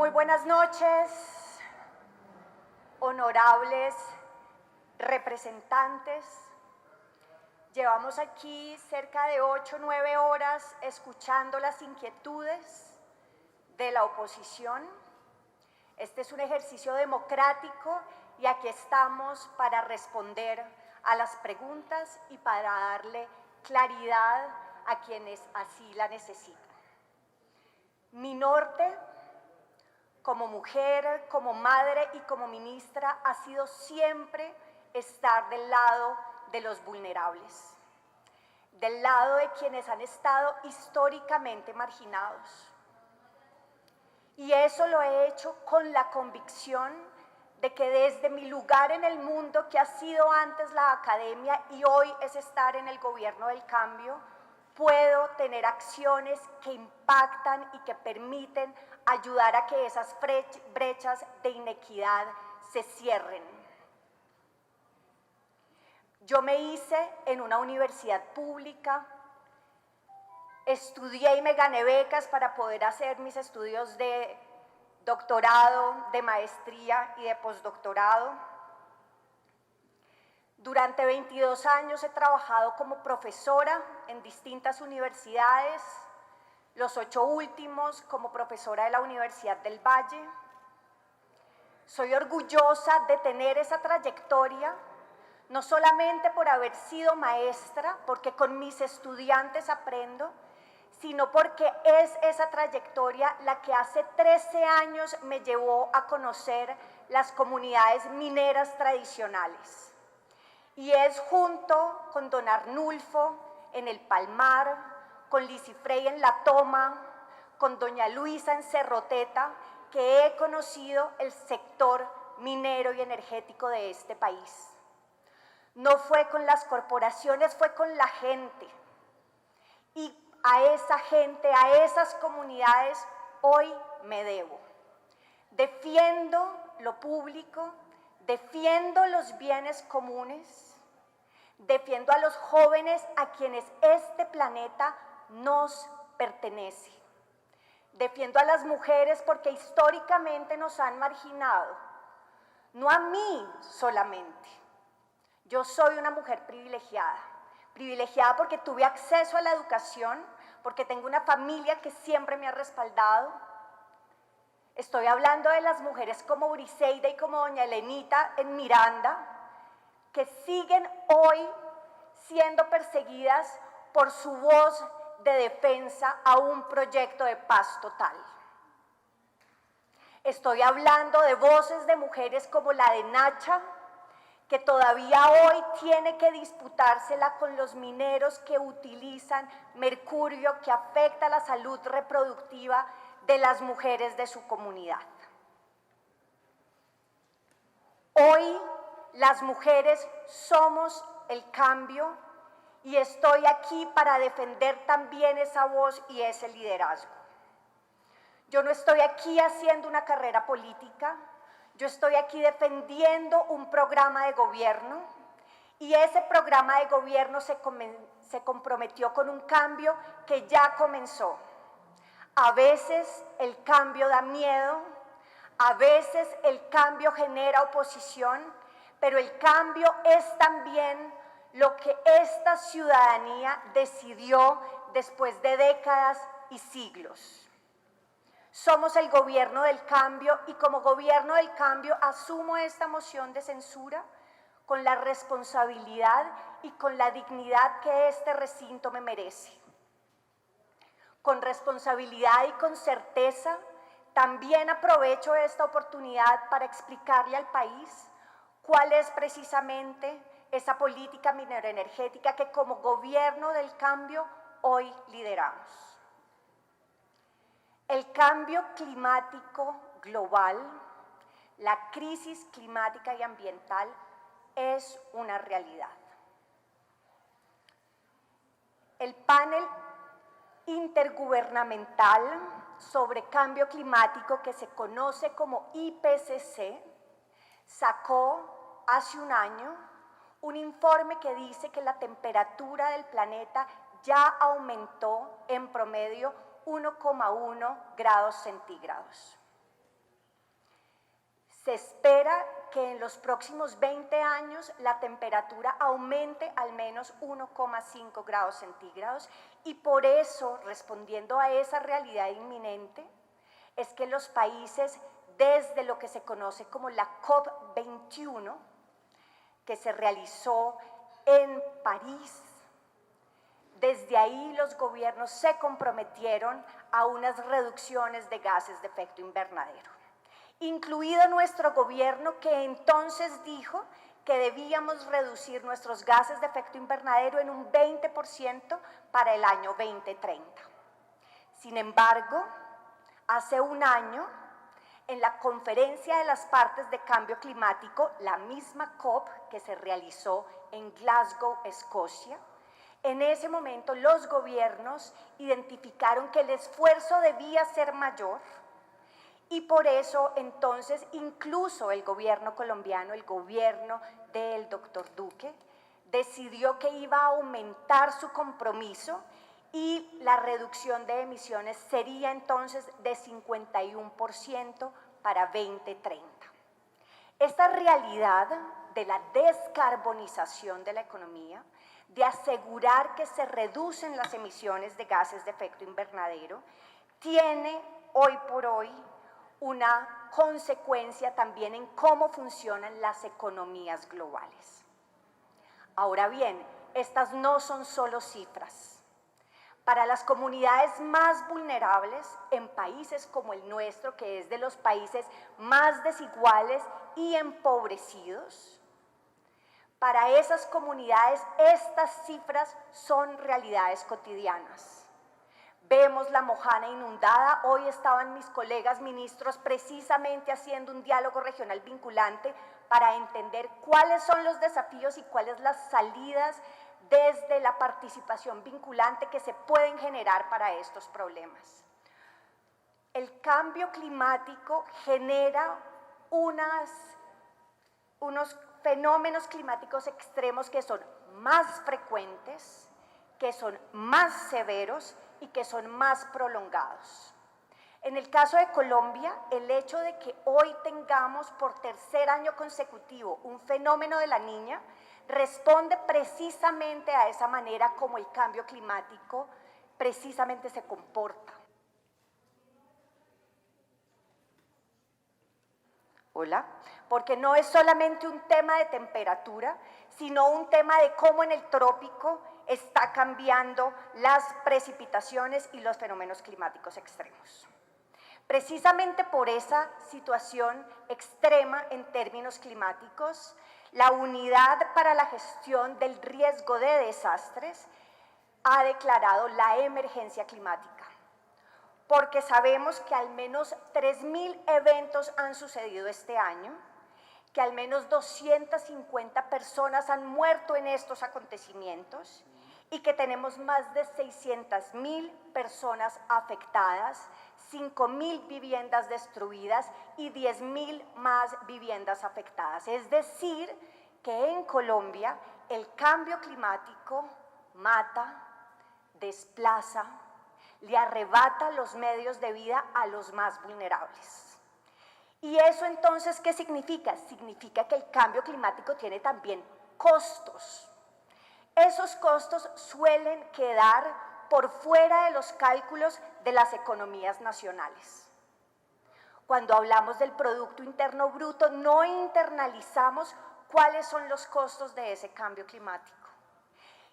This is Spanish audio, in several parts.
Muy buenas noches, honorables representantes. Llevamos aquí cerca de 8 o 9 horas escuchando las inquietudes de la oposición. Este es un ejercicio democrático y aquí estamos para responder a las preguntas y para darle claridad a quienes así la necesitan. Mi norte, como mujer, como madre y como ministra, ha sido siempre estar del lado de los vulnerables, del lado de quienes han estado históricamente marginados. Y eso lo he hecho con la convicción de que desde mi lugar en el mundo, que ha sido antes la academia y hoy es estar en el gobierno del cambio, puedo tener acciones que impactan y que permiten ayudar a que esas brechas de inequidad se cierren. Yo me hice en una universidad pública, estudié y me gané becas para poder hacer mis estudios de doctorado, de maestría y de postdoctorado. Durante 22 años he trabajado como profesora en distintas universidades, los 8 últimos como profesora de la Universidad del Valle. Soy orgullosa de tener esa trayectoria, no solamente por haber sido maestra, porque con mis estudiantes aprendo, sino porque es esa trayectoria la que hace 13 años me llevó a conocer las comunidades mineras tradicionales. Y es junto con don Arnulfo en el Palmar, con Lisifrey en La Toma, con doña Luisa en Cerroteta, que he conocido el sector minero y energético de este país. No fue con las corporaciones, fue con la gente. Y a esa gente, a esas comunidades, hoy me debo. Defiendo lo público, defiendo los bienes comunes, defiendo a los jóvenes a quienes este planeta nos pertenece. Defiendo a las mujeres porque históricamente nos han marginado, no a mí solamente. Yo soy una mujer privilegiada, privilegiada porque tuve acceso a la educación, porque tengo una familia que siempre me ha respaldado. Estoy hablando de las mujeres como Briseida y como doña Elenita en Miranda, que siguen hoy siendo perseguidas por su voz de defensa a un proyecto de paz total. Estoy hablando de voces de mujeres como la de Nacha, que todavía hoy tiene que disputársela con los mineros que utilizan mercurio que afecta la salud reproductiva de las mujeres de su comunidad. Hoy las mujeres somos el cambio y estoy aquí para defender también esa voz y ese liderazgo. Yo no estoy aquí haciendo una carrera política, yo estoy aquí defendiendo un programa de gobierno y ese programa de gobierno se comprometió con un cambio que ya comenzó. A veces el cambio da miedo, a veces el cambio genera oposición, pero el cambio es también lo que esta ciudadanía decidió después de décadas y siglos. Somos el gobierno del cambio y como gobierno del cambio asumo esta moción de censura con la responsabilidad y con la dignidad que este recinto me merece. Con responsabilidad y con certeza, también aprovecho esta oportunidad para explicarle al país cuál es precisamente esa política mineroenergética que como gobierno del cambio hoy lideramos. El cambio climático global, la crisis climática y ambiental es una realidad. El panel intergubernamental sobre cambio climático, que se conoce como IPCC, sacó hace un año un informe que dice que la temperatura del planeta ya aumentó en promedio 1,1 grados centígrados. Se espera que en los próximos 20 años la temperatura aumente al menos 1,5 grados centígrados y por eso, respondiendo a esa realidad inminente, es que los países, desde lo que se conoce como la COP21, que se realizó en París, desde ahí los gobiernos se comprometieron a unas reducciones de gases de efecto invernadero, incluido nuestro gobierno, que entonces dijo que debíamos reducir nuestros gases de efecto invernadero en un 20% para el año 2030. Sin embargo, hace un año, en la Conferencia de las Partes de Cambio Climático, la misma COP que se realizó en Glasgow, Escocia, en ese momento los gobiernos identificaron que el esfuerzo debía ser mayor y por eso entonces incluso el gobierno colombiano, el gobierno del doctor Duque, decidió que iba a aumentar su compromiso y la reducción de emisiones sería entonces de 51% para 2030. Esta realidad de la descarbonización de la economía, de asegurar que se reducen las emisiones de gases de efecto invernadero, tiene hoy por hoy una consecuencia también en cómo funcionan las economías globales. Ahora bien, estas no son solo cifras. Para las comunidades más vulnerables en países como el nuestro, que es de los países más desiguales y empobrecidos, para esas comunidades estas cifras son realidades cotidianas. Vemos La Mojana inundada, hoy estaban mis colegas ministros precisamente haciendo un diálogo regional vinculante para entender cuáles son los desafíos y cuáles las salidas desde la participación vinculante que se pueden generar para estos problemas. El cambio climático genera unos fenómenos climáticos extremos que son más frecuentes, que son más severos y que son más prolongados. En el caso de Colombia, el hecho de que hoy tengamos por tercer año consecutivo un fenómeno de la Niña responde precisamente a esa manera como el cambio climático precisamente se comporta. Hola, porque no es solamente un tema de temperatura, sino un tema de cómo en el trópico está cambiando las precipitaciones y los fenómenos climáticos extremos. Precisamente por esa situación extrema en términos climáticos, la Unidad para la Gestión del Riesgo de Desastres ha declarado la emergencia climática, porque sabemos que al menos 3.000 eventos han sucedido este año, que al menos 250 personas han muerto en estos acontecimientos y que tenemos más de 600.000 personas afectadas, 5.000 viviendas destruidas y 10.000 más viviendas afectadas. Es decir, que en Colombia el cambio climático mata, desplaza, le arrebata los medios de vida a los más vulnerables. ¿Y eso entonces qué significa? Significa que el cambio climático tiene también costos. Esos costos suelen quedar por fuera de los cálculos de las economías nacionales. Cuando hablamos del Producto Interno Bruto, no internalizamos cuáles son los costos de ese cambio climático.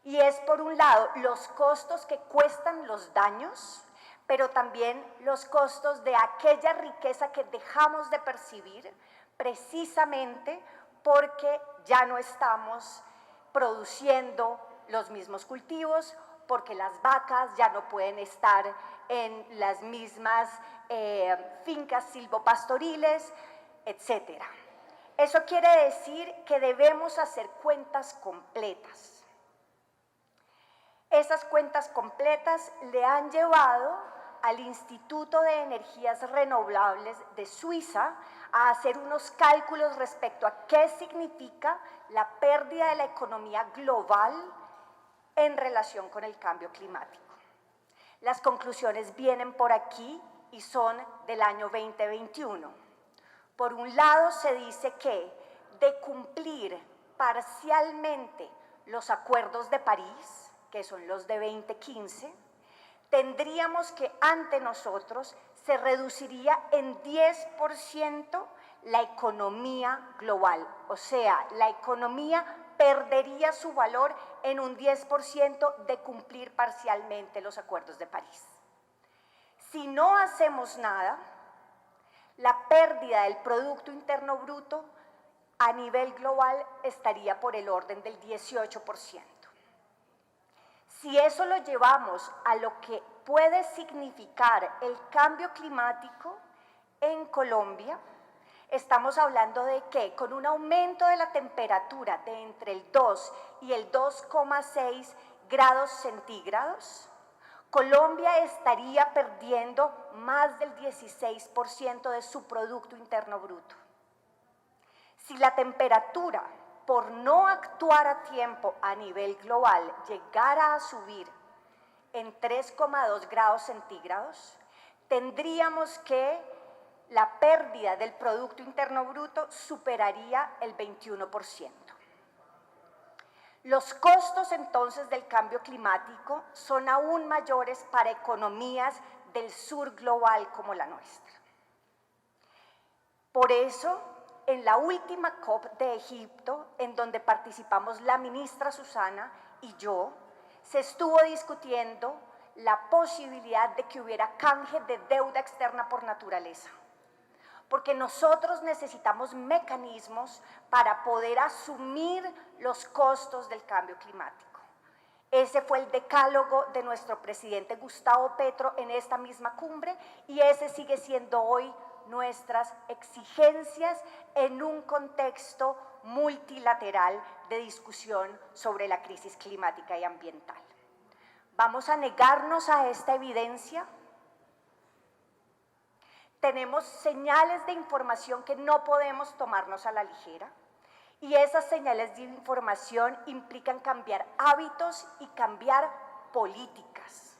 Y es, por un lado, los costos que cuestan los daños, pero también los costos de aquella riqueza que dejamos de percibir precisamente porque ya no estamos produciendo los mismos cultivos, porque las vacas ya no pueden estar en las mismas fincas silvopastoriles, etc. Eso quiere decir que debemos hacer cuentas completas. Esas cuentas completas le han llevado al Instituto de Energías Renovables de Suiza a hacer unos cálculos respecto a qué significa la pérdida de la economía global en relación con el cambio climático. Las conclusiones vienen por aquí y son del año 2021. Por un lado se dice que de cumplir parcialmente los acuerdos de París, que son los de 2015, tendríamos que ante nosotros se reduciría en 10% la economía global, o sea, la economía perdería su valor en un 10% de cumplir parcialmente los acuerdos de París. Si no hacemos nada, la pérdida del Producto Interno Bruto a nivel global estaría por el orden del 18%. Si eso lo llevamos a lo que puede significar el cambio climático en Colombia, estamos hablando de que con un aumento de la temperatura de entre el 2 y el 2,6 grados centígrados, Colombia estaría perdiendo más del 16% de su Producto Interno Bruto. Si la temperatura, por no actuar a tiempo a nivel global, llegara a subir en 3,2 grados centígrados, tendríamos que la pérdida del Producto Interno Bruto superaría el 21%. Los costos entonces del cambio climático son aún mayores para economías del sur global como la nuestra. Por eso, en la última COP de Egipto, en donde participamos la ministra Susana y yo, se estuvo discutiendo la posibilidad de que hubiera canje de deuda externa por naturaleza, porque nosotros necesitamos mecanismos para poder asumir los costos del cambio climático. Ese fue el decálogo de nuestro presidente Gustavo Petro en esta misma cumbre y ese sigue siendo hoy nuestras exigencias en un contexto multilateral de discusión sobre la crisis climática y ambiental. ¿Vamos a negarnos a esta evidencia? Tenemos señales de información que no podemos tomarnos a la ligera y esas señales de información implican cambiar hábitos y cambiar políticas.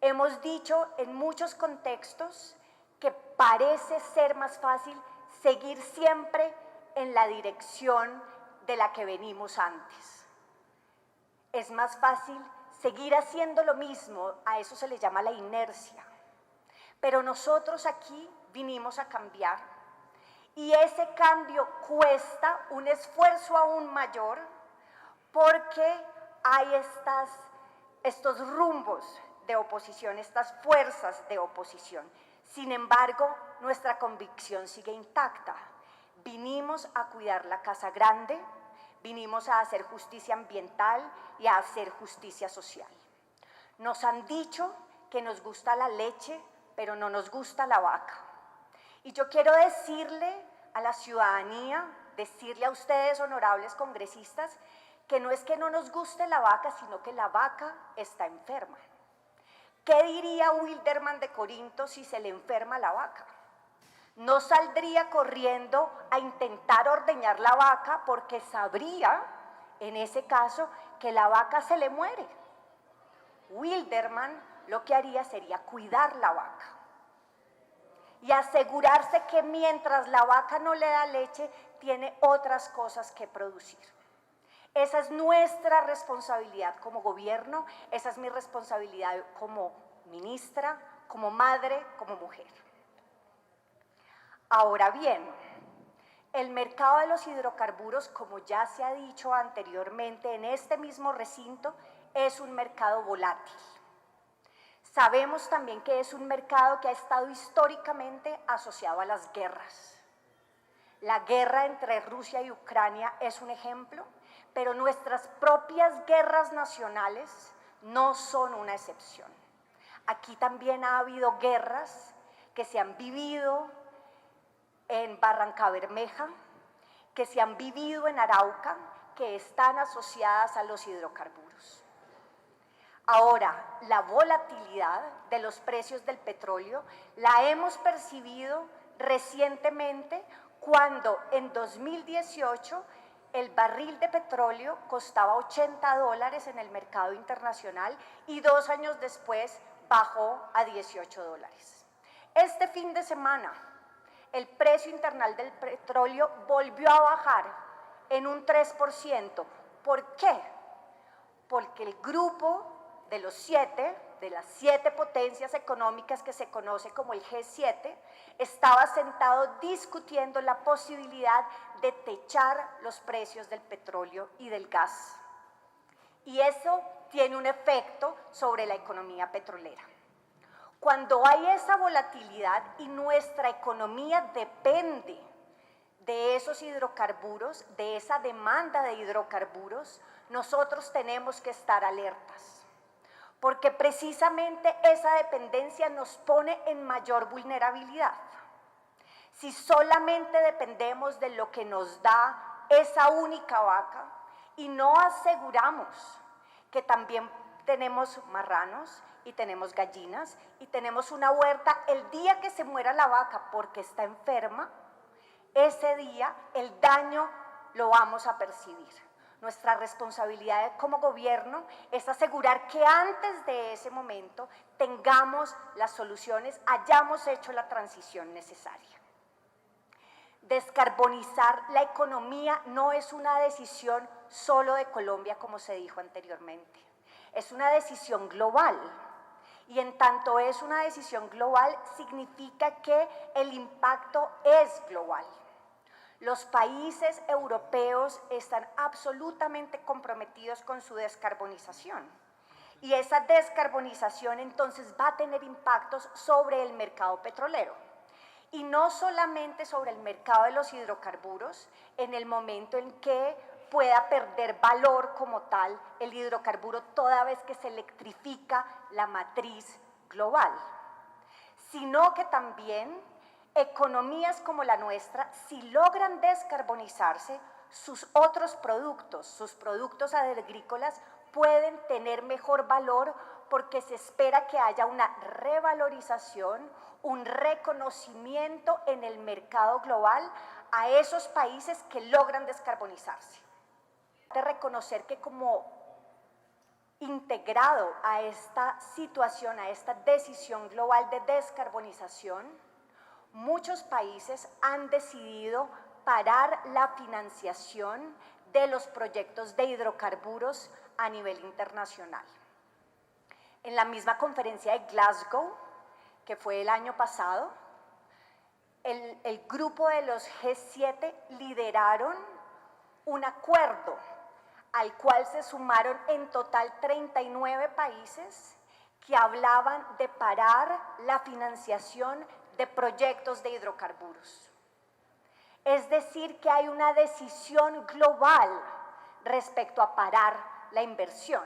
Hemos dicho en muchos contextos que parece ser más fácil seguir siempre en la dirección de la que venimos antes. Es más fácil seguir haciendo lo mismo, a eso se le llama la inercia. Pero nosotros aquí vinimos a cambiar y ese cambio cuesta un esfuerzo aún mayor porque hay estos rumbos de oposición, estas fuerzas de oposición. Sin embargo, nuestra convicción sigue intacta. Vinimos a cuidar la casa grande, vinimos a hacer justicia ambiental y a hacer justicia social. Nos han dicho que nos gusta la leche, pero no nos gusta la vaca. Y yo quiero decirle a la ciudadanía, decirle a ustedes, honorables congresistas, que no es que no nos guste la vaca, sino que la vaca está enferma. ¿Qué diría Wildermann de Corinto si se le enferma la vaca? No saldría corriendo a intentar ordeñar la vaca porque sabría, en ese caso, que la vaca se le muere. Wildermann lo que haría sería cuidar la vaca y asegurarse que mientras la vaca no le da leche, tiene otras cosas que producir. Esa es nuestra responsabilidad como gobierno, esa es mi responsabilidad como ministra, como madre, como mujer. Ahora bien, el mercado de los hidrocarburos, como ya se ha dicho anteriormente en este mismo recinto, es un mercado volátil. Sabemos también que es un mercado que ha estado históricamente asociado a las guerras. La guerra entre Rusia y Ucrania es un ejemplo, pero nuestras propias guerras nacionales no son una excepción. Aquí también ha habido guerras que se han vivido en Barranca Bermeja, que se han vivido en Arauca, que están asociadas a los hidrocarburos. Ahora, la volatilidad de los precios del petróleo la hemos percibido recientemente cuando en 2018 el barril de petróleo costaba $80 en el mercado internacional y 2 años después bajó a $18. Este fin de semana el precio internacional del petróleo volvió a bajar en un 3%. ¿Por qué? Porque el grupo de los 7, de las 7 potencias económicas que se conoce como el G7, estaba sentado discutiendo la posibilidad de techar los precios del petróleo y del gas. Y eso tiene un efecto sobre la economía petrolera. Cuando hay esa volatilidad y nuestra economía depende de esos hidrocarburos, de esa demanda de hidrocarburos, nosotros tenemos que estar alertas, porque precisamente esa dependencia nos pone en mayor vulnerabilidad. Si solamente dependemos de lo que nos da esa única vaca y no aseguramos que también tenemos marranos y tenemos gallinas y tenemos una huerta, el día que se muera la vaca porque está enferma, ese día el daño lo vamos a percibir. Nuestra responsabilidad como gobierno es asegurar que antes de ese momento tengamos las soluciones, hayamos hecho la transición necesaria. Descarbonizar la economía no es una decisión solo de Colombia, como se dijo anteriormente. Es una decisión global. Y en tanto es una decisión global, significa que el impacto es global. Los países europeos están absolutamente comprometidos con su descarbonización. Y esa descarbonización entonces va a tener impactos sobre el mercado petrolero. Y no solamente sobre el mercado de los hidrocarburos, en el momento en que pueda perder valor como tal el hidrocarburo toda vez que se electrifica la matriz global, sino que también economías como la nuestra, si logran descarbonizarse, sus otros productos, sus productos agrícolas pueden tener mejor valor porque se espera que haya una revalorización, un reconocimiento en el mercado global a esos países que logran descarbonizarse. De reconocer que como integrado a esta situación, a esta decisión global de descarbonización, muchos países han decidido parar la financiación de los proyectos de hidrocarburos a nivel internacional. En la misma conferencia de Glasgow, que fue el año pasado, el grupo de los G7 lideraron un acuerdo al cual se sumaron en total 39 países que hablaban de parar la financiación de proyectos de hidrocarburos. Es decir, que hay una decisión global respecto a parar la inversión.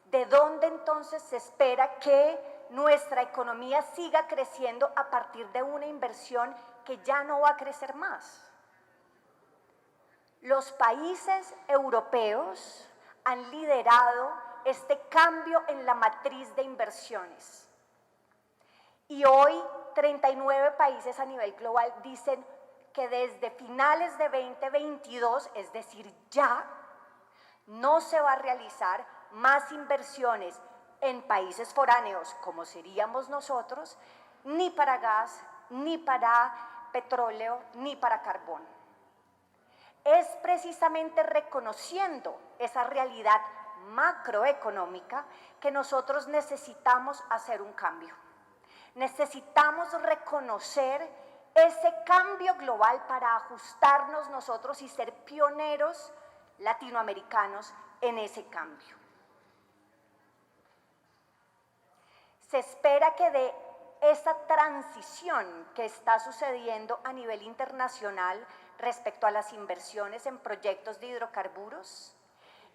¿De dónde entonces se espera que nuestra economía siga creciendo a partir de una inversión que ya no va a crecer más? Los países europeos han liderado este cambio en la matriz de inversiones. Y hoy 39 países a nivel global dicen que desde finales de 2022, es decir, ya, no se va a realizar más inversiones en países foráneos, como seríamos nosotros, ni para gas, ni para petróleo, ni para carbón. Es precisamente reconociendo esa realidad macroeconómica que nosotros necesitamos hacer un cambio. Necesitamos reconocer ese cambio global para ajustarnos nosotros y ser pioneros latinoamericanos en ese cambio. Se espera que de esa transición que está sucediendo a nivel internacional respecto a las inversiones en proyectos de hidrocarburos,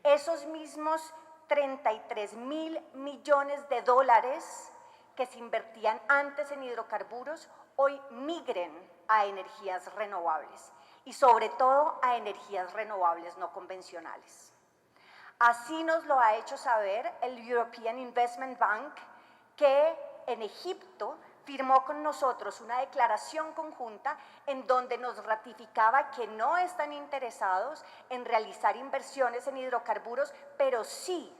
esos mismos 33.000 millones de dólares que se invertían antes en hidrocarburos, hoy migren a energías renovables y sobre todo a energías renovables no convencionales. Así nos lo ha hecho saber el European Investment Bank, que en Egipto firmó con nosotros una declaración conjunta en donde nos ratificaba que no están interesados en realizar inversiones en hidrocarburos, pero sí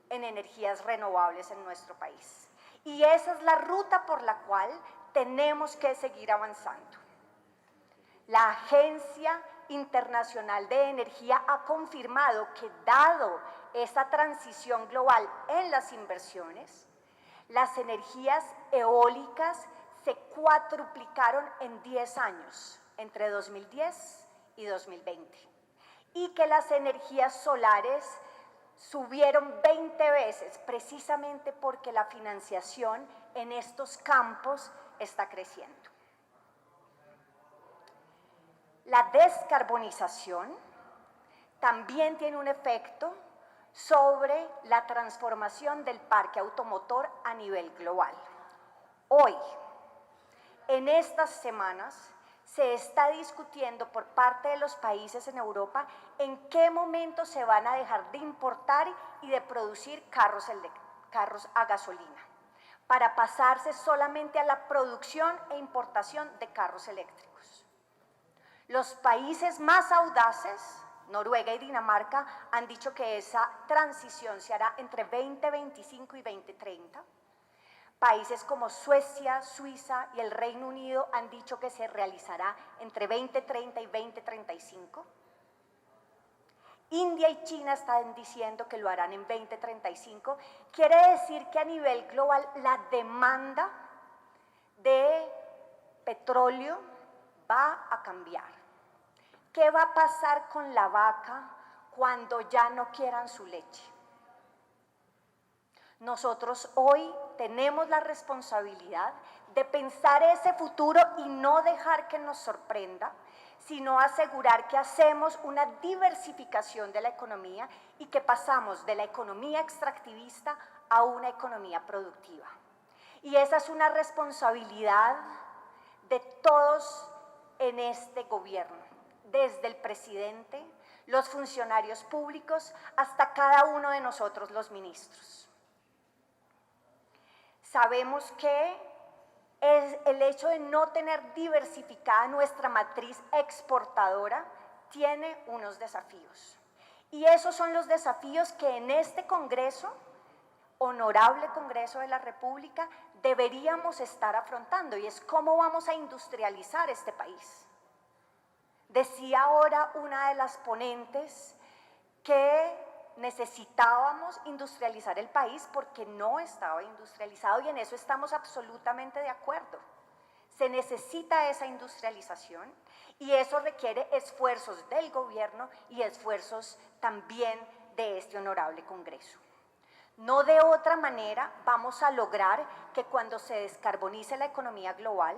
en energías renovables en nuestro país. Y esa es la ruta por la cual tenemos que seguir avanzando. La Agencia Internacional de Energía ha confirmado que dado esta transición global en las inversiones, las energías eólicas se cuadruplicaron en 10 años, entre 2010 y 2020, y que las energías solares subieron 20 veces, precisamente porque la financiación en estos campos está creciendo. La descarbonización también tiene un efecto sobre la transformación del parque automotor a nivel global. Hoy, en estas semanas, se está discutiendo por parte de los países en Europa en qué momento se van a dejar de importar y de producir carros a gasolina, para pasarse solamente a la producción e importación de carros eléctricos. Los países más audaces, Noruega y Dinamarca, han dicho que esa transición se hará entre 2025 y 2030. Países como Suecia, Suiza y el Reino Unido han dicho que se realizará entre 2030 y 2035. India y China están diciendo que lo harán en 2035. Quiere decir que a nivel global la demanda de petróleo va a cambiar. ¿Qué va a pasar con la vaca cuando ya no quieran su leche? Nosotros hoy tenemos la responsabilidad de pensar ese futuro y no dejar que nos sorprenda, sino asegurar que hacemos una diversificación de la economía y que pasamos de la economía extractivista a una economía productiva. Y esa es una responsabilidad de todos en este gobierno, desde el presidente, los funcionarios públicos, hasta cada uno de nosotros los ministros. Sabemos que el hecho de no tener diversificada nuestra matriz exportadora tiene unos desafíos. Y esos son los desafíos que en este Congreso, honorable Congreso de la República, deberíamos estar afrontando, y es cómo vamos a industrializar este país. Decía ahora una de las ponentes que necesitábamos industrializar el país porque no estaba industrializado, y en eso estamos absolutamente de acuerdo. Se necesita esa industrialización y eso requiere esfuerzos del gobierno y esfuerzos también de este honorable Congreso. No de otra manera vamos a lograr que cuando se descarbonice la economía global,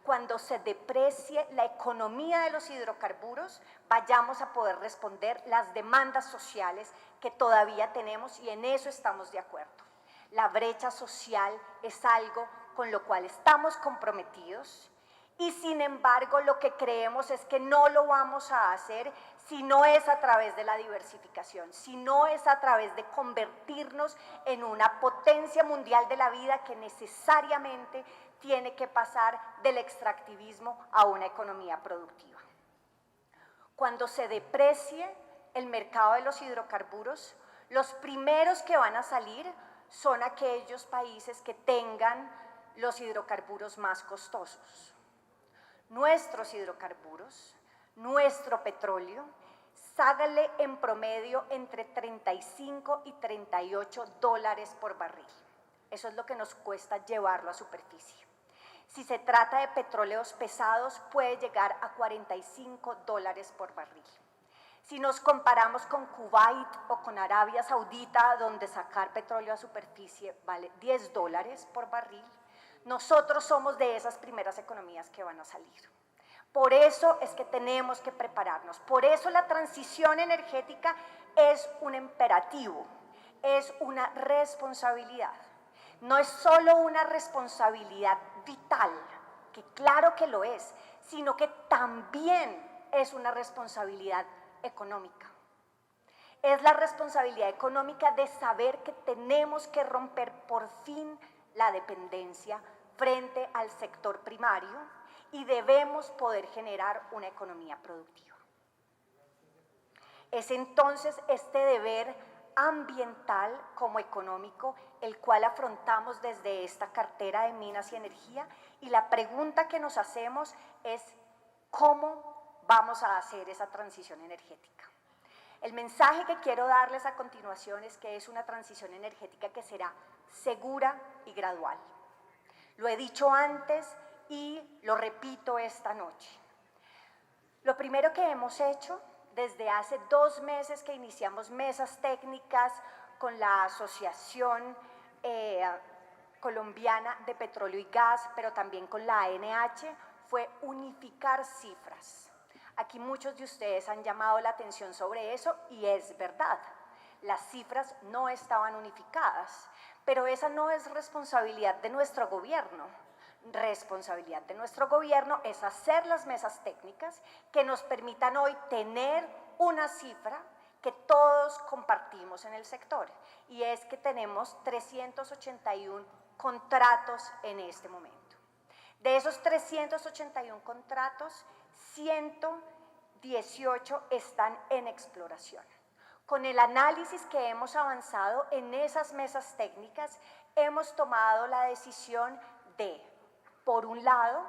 cuando se deprecie la economía de los hidrocarburos, vayamos a poder responder las demandas sociales que todavía tenemos, y en eso estamos de acuerdo. La brecha social es algo con lo cual estamos comprometidos, y sin embargo lo que creemos es que no lo vamos a hacer si no es a través de la diversificación, si no es a través de convertirnos en una potencia mundial de la vida que necesariamente tiene que pasar del extractivismo a una economía productiva. Cuando se deprecie el mercado de los hidrocarburos, los primeros que van a salir son aquellos países que tengan los hidrocarburos más costosos. Nuestros hidrocarburos, nuestro petróleo, sale en promedio entre 35 y 38 dólares por barril. Eso es lo que nos cuesta llevarlo a superficie. Si se trata de petróleos pesados, puede llegar a 45 dólares por barril. Si nos comparamos con Kuwait o con Arabia Saudita, donde sacar petróleo a superficie vale 10 dólares por barril, nosotros somos de esas primeras economías que van a salir. Por eso es que tenemos que prepararnos, por eso la transición energética es un imperativo, es una responsabilidad. No es solo una responsabilidad vital, que claro que lo es, sino que también es una responsabilidad económica. Es la responsabilidad económica de saber que tenemos que romper por fin la dependencia frente al sector primario y debemos poder generar una economía productiva. Es entonces este deber ambiental como económico el cual afrontamos desde esta cartera de Minas y Energía, y la pregunta que nos hacemos es ¿Cómo vamos a hacer esa transición energética? El mensaje que quiero darles a continuación es que es una transición energética que será segura y gradual. Lo he dicho antes y lo repito esta noche. Lo primero que hemos hecho desde hace 2 meses que iniciamos mesas técnicas con la Asociación Colombiana de Petróleo y Gas, pero también con la ANH, fue unificar cifras. Aquí muchos de ustedes han llamado la atención sobre eso y es verdad. Las cifras no estaban unificadas, pero esa no es responsabilidad de nuestro gobierno. Responsabilidad de nuestro gobierno es hacer las mesas técnicas que nos permitan hoy tener una cifra que todos compartimos en el sector, y es que tenemos 381 contratos en este momento. De esos 381 contratos, 118 están en exploración. Con el análisis que hemos avanzado en esas mesas técnicas, hemos tomado la decisión de, por un lado,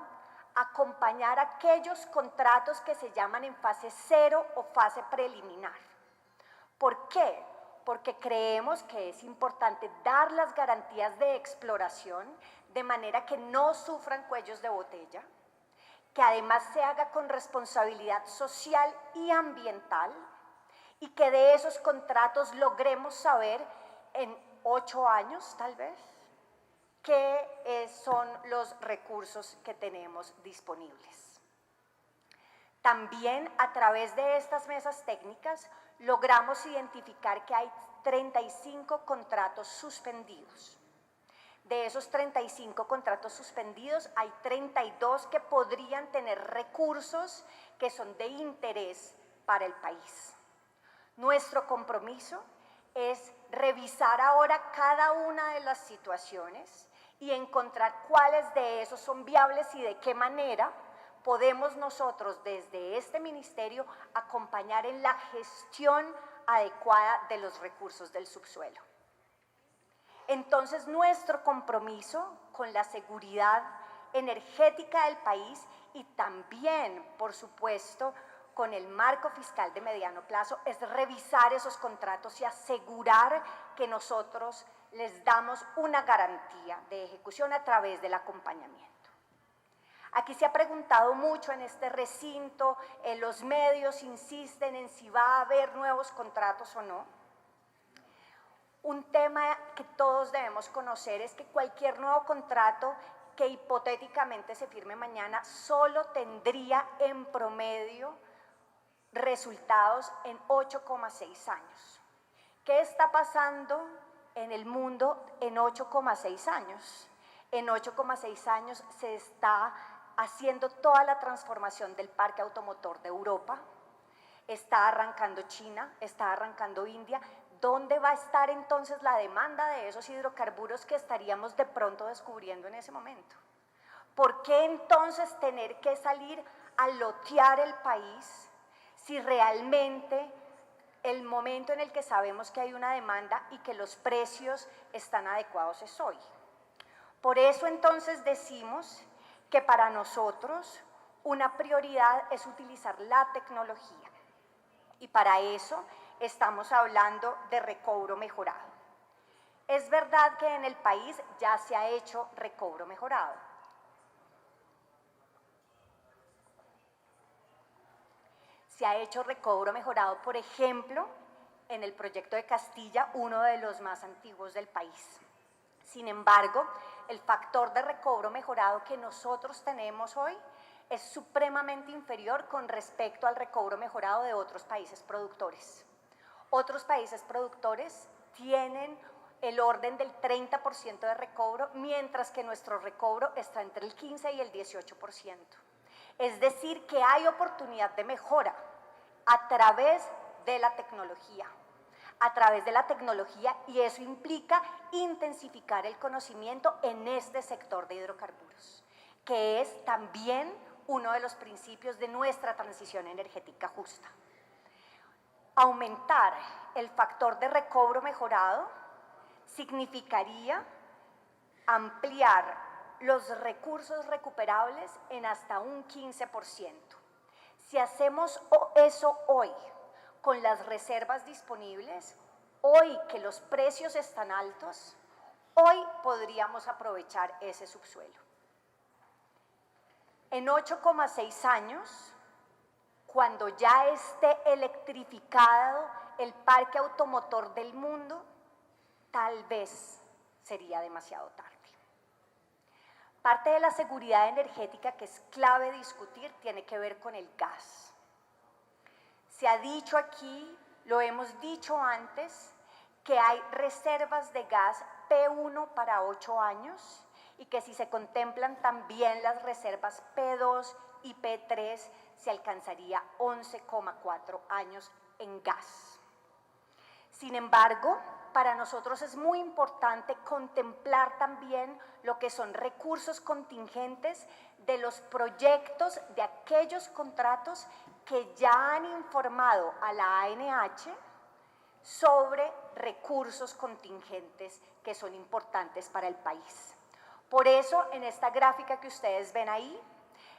acompañar aquellos contratos que se llaman en fase 0 o fase preliminar. ¿Por qué? Porque creemos que es importante dar las garantías de exploración de manera que no sufran cuellos de botella, que además se haga con responsabilidad social y ambiental, y que de esos contratos logremos saber en 8 años, tal vez, qué son los recursos que tenemos disponibles. También a través de estas mesas técnicas logramos identificar que hay 35 contratos suspendidos. De esos 35 contratos suspendidos, hay 32 que podrían tener recursos que son de interés para el país. Nuestro compromiso es revisar ahora cada una de las situaciones y encontrar cuáles de esos son viables y de qué manera podemos nosotros desde este ministerio acompañar en la gestión adecuada de los recursos del subsuelo. Entonces, nuestro compromiso con la seguridad energética del país y también, por supuesto, con el marco fiscal de mediano plazo es revisar esos contratos y asegurar que nosotros les damos una garantía de ejecución a través del acompañamiento. Aquí se ha preguntado mucho en este recinto, los medios insisten en si va a haber nuevos contratos o no. Un tema que todos debemos conocer es que cualquier nuevo contrato que hipotéticamente se firme mañana solo tendría en promedio resultados en 8,6 años. ¿Qué está pasando en el mundo en 8,6 años? En 8,6 años se está haciendo toda la transformación del parque automotor de Europa, está arrancando China, está arrancando India. ¿Dónde va a estar entonces la demanda de esos hidrocarburos que estaríamos de pronto descubriendo en ese momento? ¿Por qué entonces tener que salir a lotear el país si realmente el momento en el que sabemos que hay una demanda y que los precios están adecuados es hoy? Por eso entonces decimos que para nosotros una prioridad es utilizar la tecnología, y para eso estamos hablando de recobro mejorado. Es verdad que en el país ya se ha hecho recobro mejorado. Se ha hecho recobro mejorado, por ejemplo, en el proyecto de Castilla, uno de los más antiguos del país. Sin embargo, el factor de recobro mejorado que nosotros tenemos hoy es supremamente inferior con respecto al recobro mejorado de otros países productores. Otros países productores tienen el orden del 30% de recobro, mientras que nuestro recobro está entre el 15 y el 18%. Es decir, que hay oportunidad de mejora a través de la tecnología. Y eso implica intensificar el conocimiento en este sector de hidrocarburos, que es también uno de los principios de nuestra transición energética justa. Aumentar el factor de recobro mejorado significaría ampliar los recursos recuperables en hasta un 15%. Si hacemos eso hoy, con las reservas disponibles, hoy que los precios están altos, hoy podríamos aprovechar ese subsuelo. En 8,6 años, cuando ya esté electrificado el parque automotor del mundo, tal vez sería demasiado tarde. Parte de la seguridad energética que es clave discutir tiene que ver con el gas. Se ha dicho aquí, lo hemos dicho antes, que hay reservas de gas P1 para 8 años y que si se contemplan también las reservas P2 y P3 se alcanzaría 11,4 años en gas. Sin embargo, para nosotros es muy importante contemplar también lo que son recursos contingentes de los proyectos de aquellos contratos que ya han informado a la ANH sobre recursos contingentes que son importantes para el país. Por eso, en esta gráfica que ustedes ven ahí,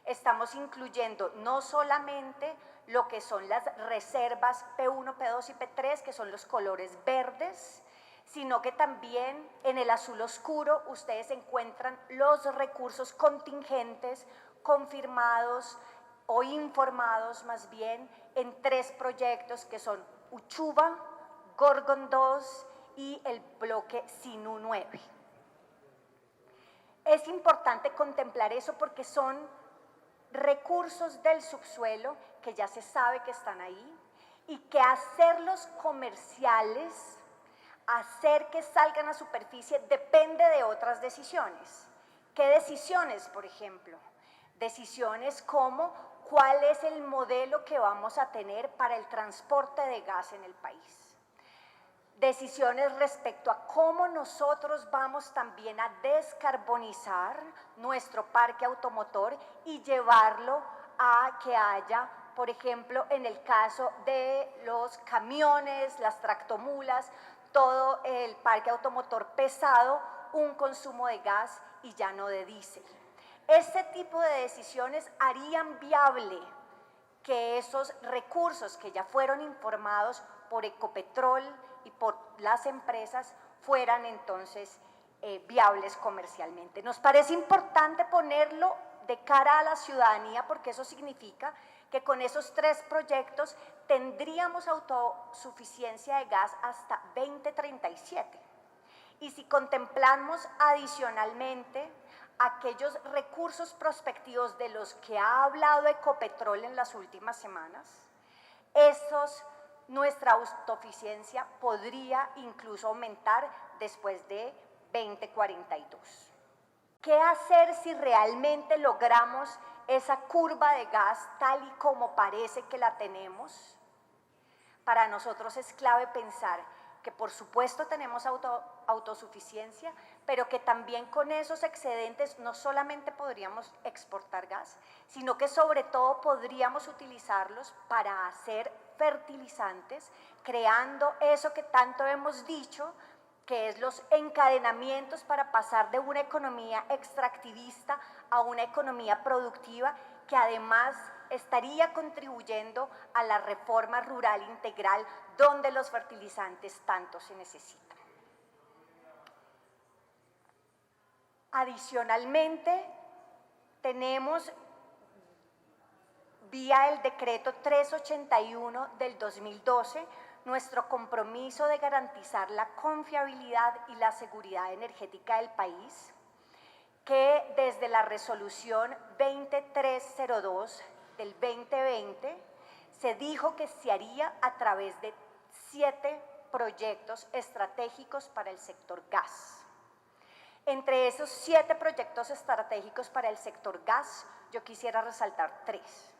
estamos incluyendo no solamente lo que son las reservas P1, P2 y P3, que son los colores verdes, sino que también en el azul oscuro ustedes encuentran los recursos contingentes confirmados o informados más bien en 3 proyectos que son Uchuva, Gorgon 2 y el bloque Sinú 9. Es importante contemplar eso porque son recursos del subsuelo que ya se sabe que están ahí y que hacerlos comerciales, hacer que salgan a superficie depende de otras decisiones. ¿Qué decisiones, por ejemplo? Decisiones como cuál es el modelo que vamos a tener para el transporte de gas en el país. Decisiones respecto a cómo nosotros vamos también a descarbonizar nuestro parque automotor y llevarlo a que haya, por ejemplo, en el caso de los camiones, las tractomulas, todo el parque automotor pesado, un consumo de gas y ya no de diésel. Este tipo de decisiones harían viable que esos recursos que ya fueron informados por Ecopetrol y por las empresas fueran entonces viables comercialmente. Nos parece importante ponerlo de cara a la ciudadanía porque eso significa que con esos 3 proyectos tendríamos autosuficiencia de gas hasta 2037. Y si contemplamos adicionalmente aquellos recursos prospectivos de los que ha hablado Ecopetrol en las últimas semanas, nuestra autosuficiencia podría incluso aumentar después de 2042. ¿Qué hacer si realmente logramos esa curva de gas tal y como parece que la tenemos? Para nosotros es clave pensar que por supuesto tenemos autosuficiencia, pero que también con esos excedentes no solamente podríamos exportar gas, sino que sobre todo podríamos utilizarlos para hacer fertilizantes, creando eso que tanto hemos dicho, que es los encadenamientos para pasar de una economía extractivista a una economía productiva que además estaría contribuyendo a la reforma rural integral donde los fertilizantes tanto se necesitan. Adicionalmente, tenemos vía el decreto 381 del 2012 nuestro compromiso de garantizar la confiabilidad y la seguridad energética del país, que desde la resolución 2302 del 2020 se dijo que se haría a través de 7 proyectos estratégicos para el sector gas. Entre esos 7 proyectos estratégicos para el sector gas, yo quisiera resaltar 3.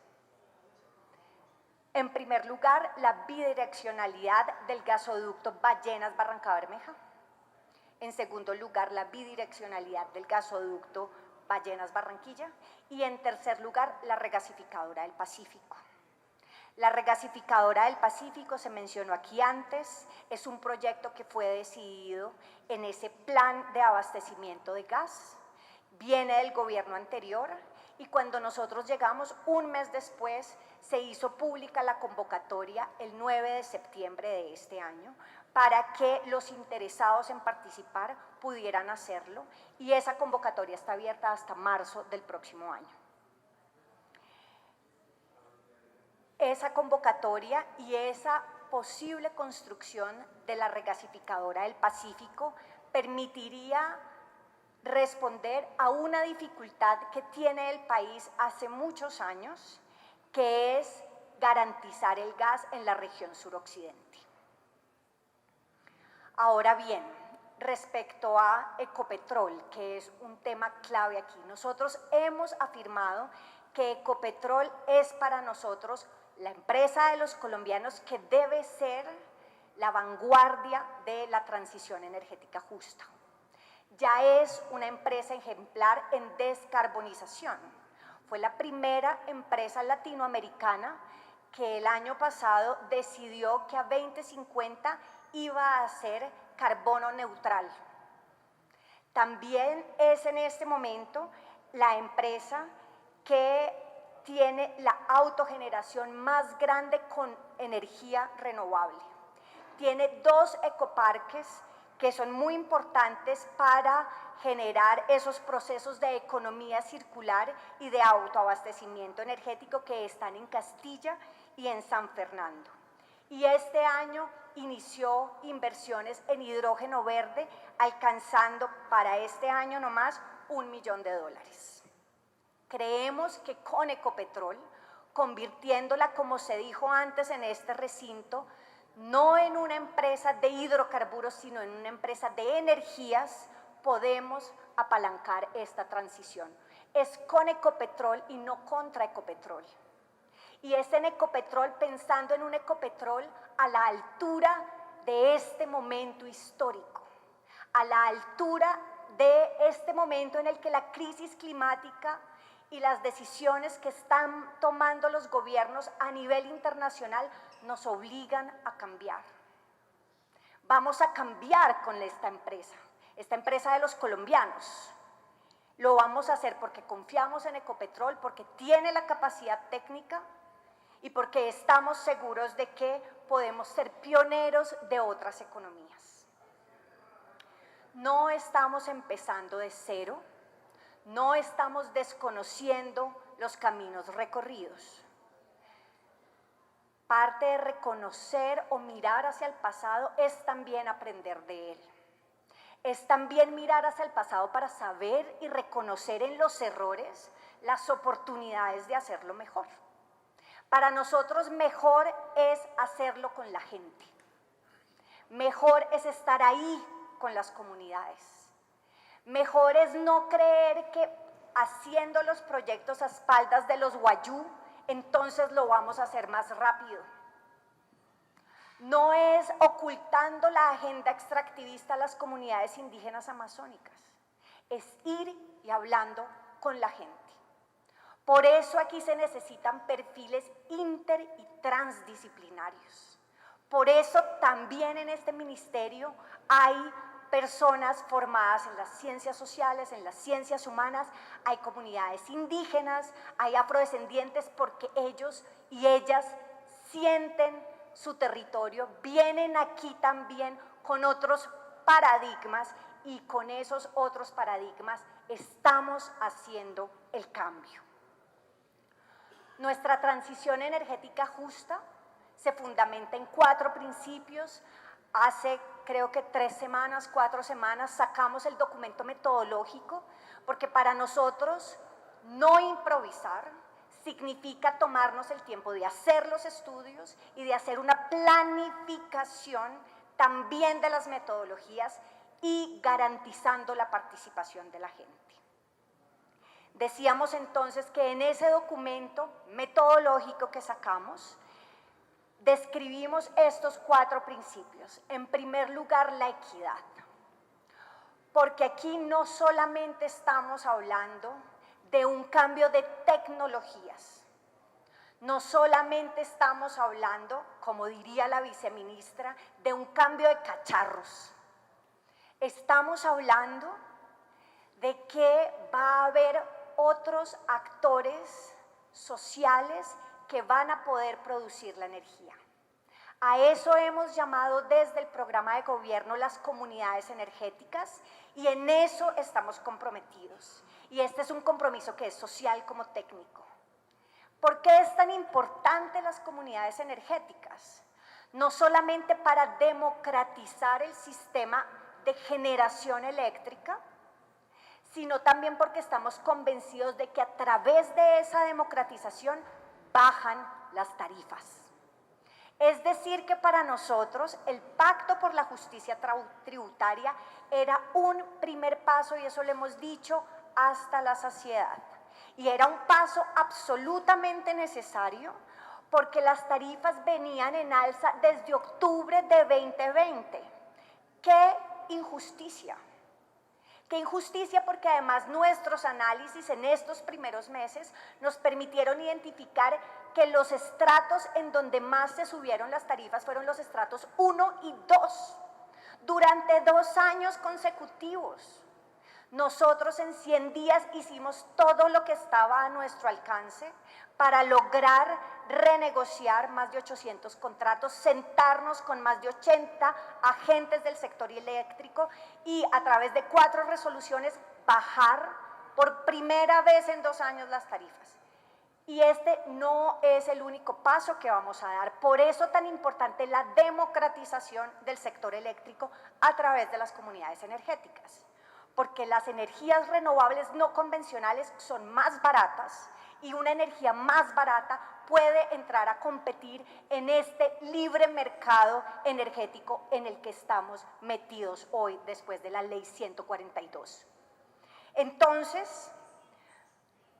En primer lugar, la bidireccionalidad del gasoducto Ballenas-Barranca Bermeja. En segundo lugar, la bidireccionalidad del gasoducto Ballenas-Barranquilla. Y en tercer lugar, la regasificadora del Pacífico. La regasificadora del Pacífico se mencionó aquí antes, es un proyecto que fue decidido en ese plan de abastecimiento de gas. viene del gobierno anterior y cuando nosotros llegamos, un mes después, se hizo pública la convocatoria el 9 de septiembre de este año para que los interesados en participar pudieran hacerlo y esa convocatoria está abierta hasta marzo del próximo año. Esa convocatoria y esa posible construcción de la regasificadora del Pacífico permitiría responder a una dificultad que tiene el país hace muchos años, que es garantizar el gas en la región suroccidente. Ahora bien, respecto a Ecopetrol, que es un tema clave aquí, nosotros hemos afirmado que Ecopetrol es para nosotros la empresa de los colombianos que debe ser la vanguardia de la transición energética justa. Ya es una empresa ejemplar en descarbonización. Fue la primera empresa latinoamericana que el año pasado decidió que a 2050 iba a ser carbono neutral. También es en este momento la empresa que tiene la autogeneración más grande con energía renovable. Tiene 2 ecoparques que son muy importantes para generar esos procesos de economía circular y de autoabastecimiento energético que están en Castilla y en San Fernando. Y este año inició inversiones en hidrógeno verde, alcanzando para este año nomás $1 millón. Creemos que con Ecopetrol, convirtiéndola, como se dijo antes en este recinto, no en una empresa de hidrocarburos, sino en una empresa de energías, podemos apalancar esta transición. Es con Ecopetrol y no contra Ecopetrol. Y es en Ecopetrol pensando en un Ecopetrol a la altura de este momento histórico, a la altura de este momento en el que la crisis climática y las decisiones que están tomando los gobiernos a nivel internacional nos obligan a cambiar. Vamos a cambiar con esta empresa de los colombianos. Lo vamos a hacer porque confiamos en Ecopetrol, porque tiene la capacidad técnica y porque estamos seguros de que podemos ser pioneros de otras economías. No estamos empezando de cero, no estamos desconociendo los caminos recorridos. Parte de reconocer o mirar hacia el pasado es también aprender de él. Es también mirar hacia el pasado para saber y reconocer en los errores las oportunidades de hacerlo mejor. Para nosotros mejor es hacerlo con la gente. Mejor es estar ahí con las comunidades. Mejor es no creer que haciendo los proyectos a espaldas de los guayú, entonces lo vamos a hacer más rápido. No es ocultando la agenda extractivista a las comunidades indígenas amazónicas, es ir y hablando con la gente. Por eso aquí se necesitan perfiles inter y transdisciplinarios. Por eso también en este ministerio hay personas formadas en las ciencias sociales, en las ciencias humanas, hay comunidades indígenas, hay afrodescendientes, porque ellos y ellas sienten su territorio, vienen aquí también con otros paradigmas y con esos otros paradigmas estamos haciendo el cambio. Nuestra transición energética justa se fundamenta en 4 principios. Hace creo que 3 semanas, 4 semanas sacamos el documento metodológico porque para nosotros no improvisar significa tomarnos el tiempo de hacer los estudios y de hacer una planificación también de las metodologías y garantizando la participación de la gente. Decíamos entonces que en ese documento metodológico que sacamos, describimos estos 4 principios. En primer lugar, la equidad. Porque aquí no solamente estamos hablando de un cambio de tecnologías, no solamente estamos hablando, como diría la viceministra, de un cambio de cacharros. Estamos hablando de que va a haber otros actores sociales que van a poder producir la energía. A eso hemos llamado desde el programa de gobierno las comunidades energéticas y en eso estamos comprometidos. Y este es un compromiso que es social como técnico. ¿Por qué es tan importante las comunidades energéticas? No solamente para democratizar el sistema de generación eléctrica, sino también porque estamos convencidos de que a través de esa democratización bajan las tarifas. Es decir, que para nosotros el Pacto por la Justicia Tributaria era un primer paso, y eso lo hemos dicho hasta la saciedad. Y era un paso absolutamente necesario porque las tarifas venían en alza desde octubre de 2020. ¡Qué injusticia! ¡Qué injusticia! Porque además nuestros análisis en estos primeros meses nos permitieron identificar que los estratos en donde más se subieron las tarifas fueron los estratos 1 y 2 durante 2 años consecutivos. Nosotros en 100 días hicimos todo lo que estaba a nuestro alcance para lograr renegociar más de 800 contratos, sentarnos con más de 80 agentes del sector eléctrico y a través de 4 resoluciones bajar por primera vez en 2 años las tarifas. Y este no es el único paso que vamos a dar. Por eso tan importante la democratización del sector eléctrico a través de las comunidades energéticas. Porque las energías renovables no convencionales son más baratas y una energía más barata puede entrar a competir en este libre mercado energético en el que estamos metidos hoy después de la Ley 142. Entonces,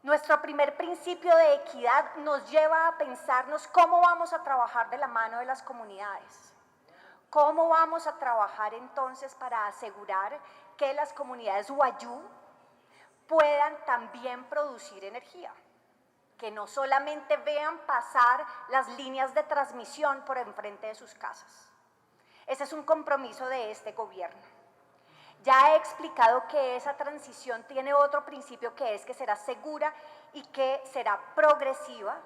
nuestro primer principio de equidad nos lleva a pensarnos cómo vamos a trabajar de la mano de las comunidades. ¿Cómo vamos a trabajar entonces para asegurar que las comunidades Wayuu puedan también producir energía? Que no solamente vean pasar las líneas de transmisión por enfrente de sus casas. Ese es un compromiso de este gobierno. Ya he explicado que esa transición tiene otro principio, que es que será segura y que será progresiva.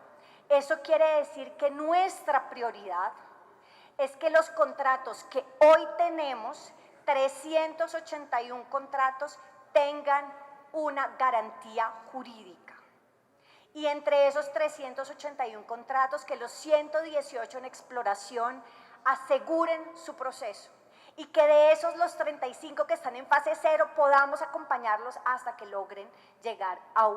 Eso quiere decir que nuestra prioridad es que los contratos que hoy tenemos, 381 contratos, tengan una garantía jurídica. Y entre esos 381 contratos, que los 118 en exploración aseguren su proceso. Y que de esos los 35 que están en fase 0 podamos acompañarlos hasta que logren llegar a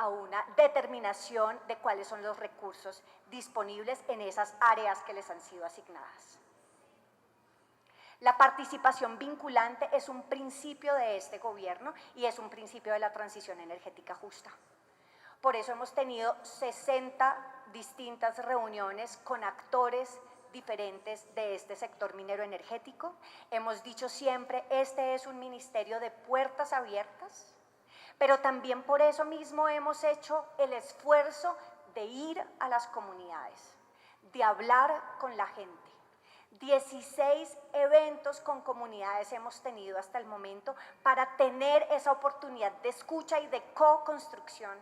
una determinación de cuáles son los recursos disponibles en esas áreas que les han sido asignadas. La participación vinculante es un principio de este gobierno y es un principio de la transición energética justa. Por eso hemos tenido 60 distintas reuniones con actores diferentes de este sector minero energético. Hemos dicho siempre, este es un ministerio de puertas abiertas, pero también por eso mismo hemos hecho el esfuerzo de ir a las comunidades, de hablar con la gente. 16 eventos con comunidades hemos tenido hasta el momento para tener esa oportunidad de escucha y de co-construcción.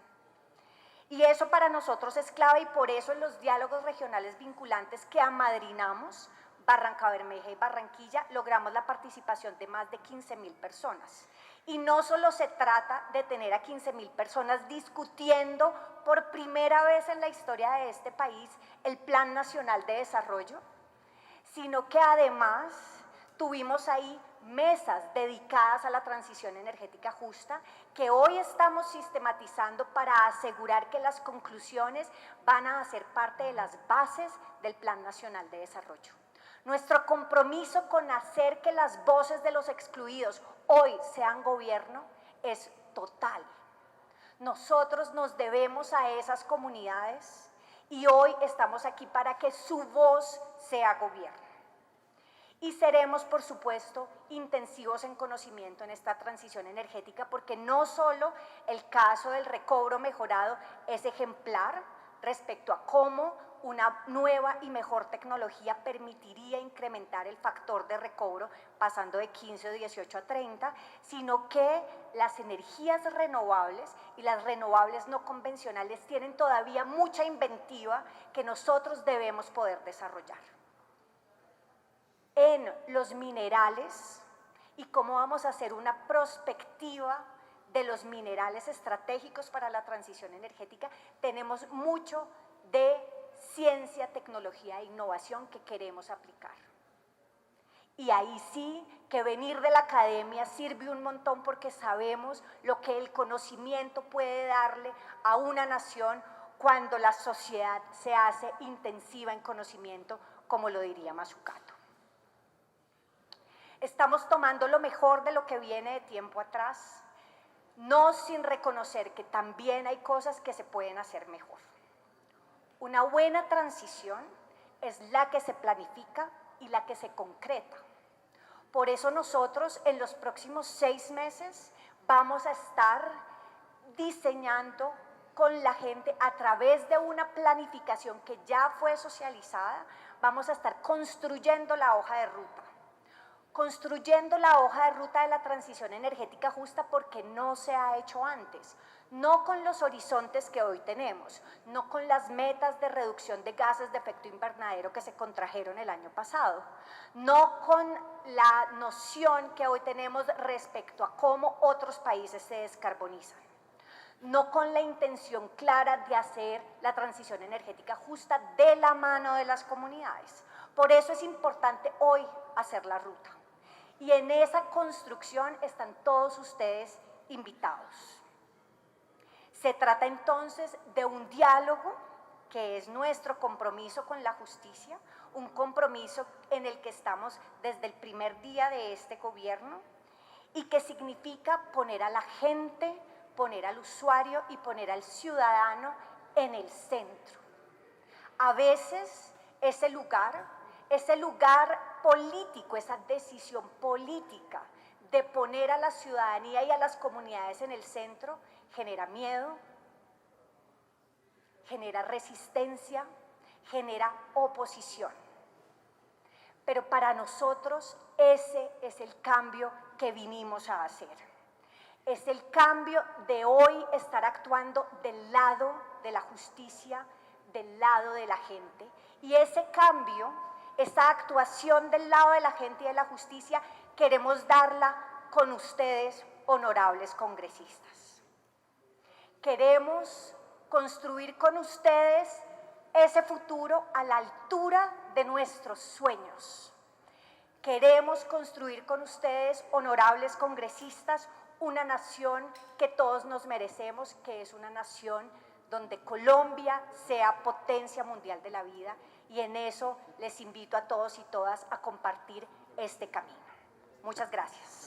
Y eso para nosotros es clave y por eso en los diálogos regionales vinculantes que amadrinamos, Barranca Bermeja y Barranquilla, logramos la participación de más de 15.000 personas. Y no solo se trata de tener a 15.000 personas discutiendo por primera vez en la historia de este país el Plan Nacional de Desarrollo, sino que además tuvimos ahí mesas dedicadas a la transición energética justa que hoy estamos sistematizando para asegurar que las conclusiones van a ser parte de las bases del Plan Nacional de Desarrollo. Nuestro compromiso con hacer que las voces de los excluidos hoy sean gobierno es total. Nosotros nos debemos a esas comunidades y hoy estamos aquí para que su voz sea gobierno. Y seremos, por supuesto, intensivos en conocimiento en esta transición energética, porque no solo el caso del recobro mejorado es ejemplar respecto a cómo una nueva y mejor tecnología permitiría incrementar el factor de recobro pasando de 15 o 18 a 30, sino que las energías renovables y las renovables no convencionales tienen todavía mucha inventiva que nosotros debemos poder desarrollar. En los minerales y cómo vamos a hacer una prospectiva de los minerales estratégicos para la transición energética, tenemos mucho de ciencia, tecnología e innovación que queremos aplicar. Y ahí sí que venir de la academia sirve un montón porque sabemos lo que el conocimiento puede darle a una nación cuando la sociedad se hace intensiva en conocimiento, como lo diría Mazzucato. Estamos tomando lo mejor de lo que viene de tiempo atrás, no sin reconocer que también hay cosas que se pueden hacer mejor. Una buena transición es la que se planifica y la que se concreta. Por eso nosotros en los próximos 6 meses vamos a estar diseñando con la gente a través de una planificación que ya fue socializada, vamos a estar construyendo la hoja de ruta. Construyendo la hoja de ruta de la transición energética justa porque no se ha hecho antes, no con los horizontes que hoy tenemos, no con las metas de reducción de gases de efecto invernadero que se contrajeron el año pasado, no con la noción que hoy tenemos respecto a cómo otros países se descarbonizan, no con la intención clara de hacer la transición energética justa de la mano de las comunidades. Por eso es importante hoy hacer la ruta. Y en esa construcción están todos ustedes invitados. Se trata entonces de un diálogo que es nuestro compromiso con la justicia, un compromiso en el que estamos desde el primer día de este gobierno y que significa poner a la gente, poner al usuario y poner al ciudadano en el centro. A veces ese lugar político, esa decisión política de poner a la ciudadanía y a las comunidades en el centro, genera miedo, genera resistencia, genera oposición. Pero para nosotros ese es el cambio que vinimos a hacer. Es el cambio de hoy estar actuando del lado de la justicia, del lado de la gente. Y ese cambio, esa actuación del lado de la gente y de la justicia, queremos darla con ustedes, honorables congresistas. Queremos construir con ustedes ese futuro a la altura de nuestros sueños. Queremos construir con ustedes, honorables congresistas, una nación que todos nos merecemos, que es una nación donde Colombia sea potencia mundial de la vida, y en eso les invito a todos y todas a compartir este camino. Muchas gracias.